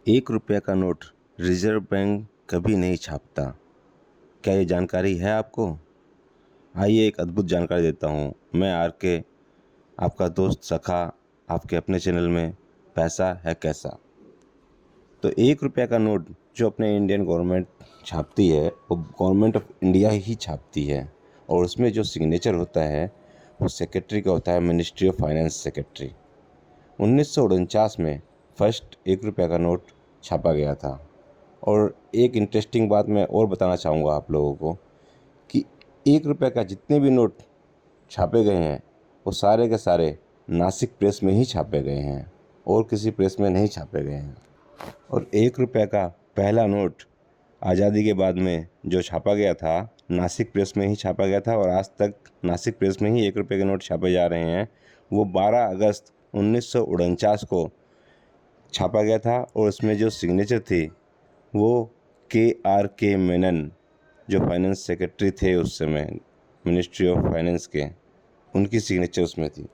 1 रुपये का note reserve bank कभी नहीं छापता। क्या ये जानकारी है आपको? आइए एक अद्भुत जानकारी देता हूँ। मैं RK, आपका दोस्त सखा, आपके अपने चैनल में पैसा है कैसा। तो 1 रुपये का नोट जो अपने इंडियन गवर्नमेंट छापती है वो गवर्नमेंट ऑफ इंडिया ही छापती है, और उसमें जो सिग्नेचर होता है वो सेक्रेटरी का होता है, मिनिस्ट्री ऑफ फाइनेंस सेक्रेटरी। 1949 में फर्स्ट 1 रुपये का नोट छापा गया था। और एक इंटरेस्टिंग बात मैं और बताना चाहूँगा आप लोगों को कि 1 रुपये का जितने भी नोट छापे गए हैं वो सारे के सारे नासिक प्रेस में ही छापे गए हैं और किसी प्रेस में नहीं छापे गए हैं। और 1 रुपये का पहला नोट आज़ादी के बाद में जो छापा गया था नासिक प्रेस में ही छापा गया था, और आज तक नासिक प्रेस में ही 1 रुपये के नोट छापे जा रहे हैं। वो 12 अगस्त 1949 को छापा गया था, और उसमें जो सिग्नेचर थी वो KRK मेनन, जो फाइनेंस सेक्रेटरी थे उस समय मिनिस्ट्री ऑफ फाइनेंस के, उनकी सिग्नेचर उसमें थी।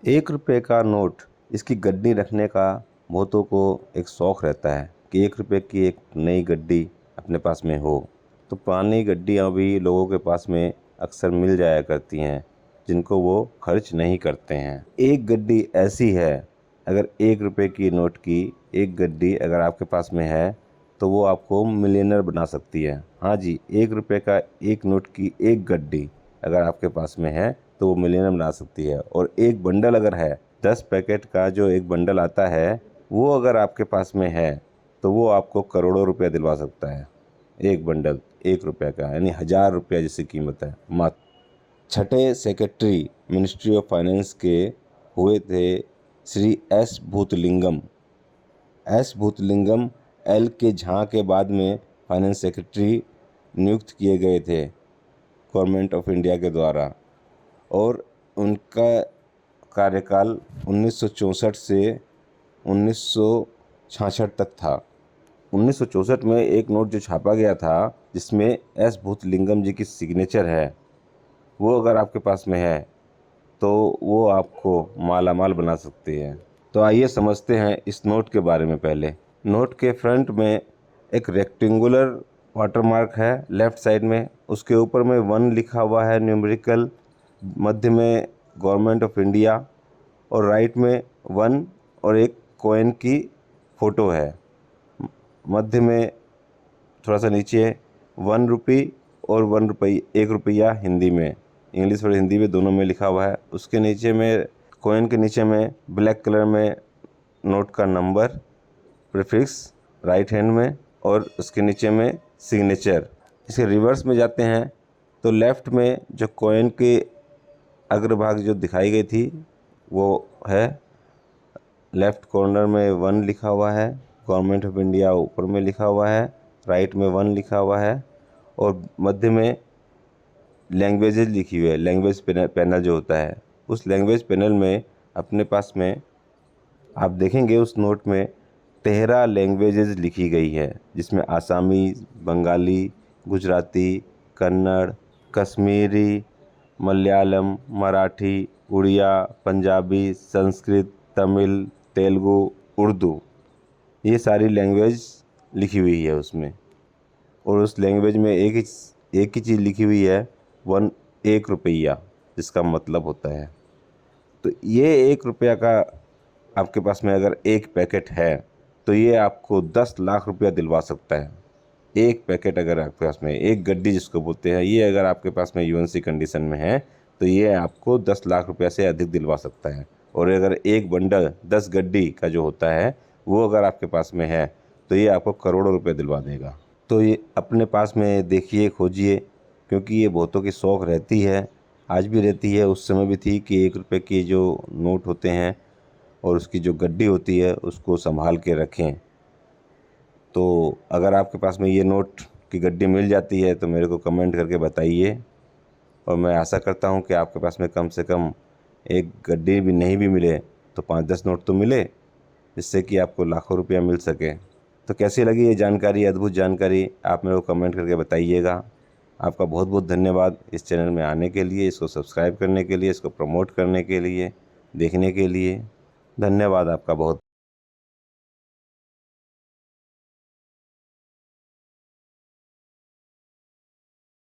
1 रुपये का नोट, इसकी गड्डी रखने का बहुतों को एक शौक़ रहता है कि 1 रुपये की एक नई गड्डी अपने पास में हो। तो पुरानी गड्डियाँ भी लोगों के पास में अक्सर मिल जाया करती हैं जिनको वो खर्च नहीं करते हैं। एक गड्डी ऐसी है, अगर 1 रुपये की नोट की एक गड्डी अगर आपके पास में है तो वो आपको मिलियनर बना सकती है। हाँ जी, 1 रुपये का एक नोट की एक गड्डी अगर आपके पास में है तो वो मिलियनर बना सकती है। और एक बंडल अगर है, 10 पैकेट का जो एक बंडल आता है वो अगर आपके पास में है तो वो आपको करोड़ों रुपया दिलवा सकता है। एक बंडल 1 रुपये का, यानी 1000 रुपया जैसी कीमत है मात्र। छठे सेक्रेटरी मिनिस्ट्री ऑफ फाइनेंस के हुए थे Shri S. भूतलिंगम। S. भूतलिंगम L. Jha के बाद में फाइनेंस सेक्रेटरी नियुक्त किए गए थे गवर्नमेंट ऑफ इंडिया के द्वारा, और उनका कार्यकाल 1964 से 1966 तक था। 1964 में एक नोट जो छापा गया था जिसमें S. भूतलिंगम जी की सिग्नेचर है, वो अगर आपके पास में है तो वो आपको माला माल बना सकती है। तो आइए समझते हैं इस नोट के बारे में। पहले नोट के फ्रंट में एक रेक्टेंगुलर वाटरमार्क है लेफ़्ट साइड में, उसके ऊपर में 1 लिखा हुआ है न्यूमेरिकल, मध्य में गवर्नमेंट ऑफ इंडिया, और राइट में 1 और एक कॉइन की फ़ोटो है। मध्य में थोड़ा सा नीचे 1 रुपये और 1 रुपये, 1 रुपया हिंदी में, इंग्लिश और हिंदी में दोनों में लिखा हुआ है। उसके नीचे में कॉइन के नीचे में ब्लैक कलर में नोट का नंबर प्रीफिक्स राइट हैंड में, और उसके नीचे में सिग्नेचर। इसके रिवर्स में जाते हैं तो लेफ़्ट में जो कॉइन के अग्रभाग जो दिखाई गई थी वो है, लेफ़्ट कॉर्नर में 1 लिखा हुआ है, गवर्नमेंट ऑफ इंडिया ऊपर में लिखा हुआ है, राइट में 1 लिखा हुआ है, और मध्य में लैंग्वेजेज लिखी हुई है। लैंग्वेज पैनल जो होता है, उस लैंग्वेज पैनल में अपने पास में आप देखेंगे उस नोट में 13 लैंग्वेजेज लिखी गई है, जिसमें आसामी, बंगाली, गुजराती, कन्नड़, कश्मीरी, मलयालम, मराठी, उड़िया, पंजाबी, संस्कृत, तमिल, तेलुगु, उर्दू, ये सारी लैंग्वेज लिखी हुई है उसमें। और उस लैंग्वेज में एक ही चीज़ लिखी हुई है, 1 रुपया, जिसका मतलब होता है। तो ये 1 रुपया का आपके पास में अगर एक पैकेट है तो ये आपको 10 लाख रुपया दिलवा सकता है। एक पैकेट अगर आपके पास में, एक गड्डी जिसको बोलते हैं, ये अगर आपके पास में UNC कंडीशन में है तो ये आपको 10 लाख रुपया से अधिक दिलवा सकता है। और अगर एक बंडल 10 गड्डी का जो होता है वो अगर आपके पास में है तो ये आपको करोड़ों रुपये दिलवा देगा। तो ये अपने पास में देखिए, खोजिए, क्योंकि ये बहुतों की शौक़ रहती है, आज भी रहती है, उस समय भी थी कि 1 रुपये के जो नोट होते हैं और उसकी जो गड्डी होती है उसको संभाल के रखें। तो अगर आपके पास में ये नोट की गड्डी मिल जाती है तो मेरे को कमेंट करके बताइए, और मैं आशा करता हूँ कि आपके पास में कम से कम एक गड्डी भी नहीं भी मिले तो 5-10 नोट तो मिले, जिससे कि आपको लाखों रुपया मिल सके। तो कैसी लगी ये जानकारी, अद्भुत जानकारी, आप मेरे को कमेंट करके बताइएगा। आपका बहुत बहुत धन्यवाद इस चैनल में आने के लिए, इसको सब्सक्राइब करने के लिए, इसको प्रमोट करने के लिए, देखने के लिए। धन्यवाद आपका बहुत।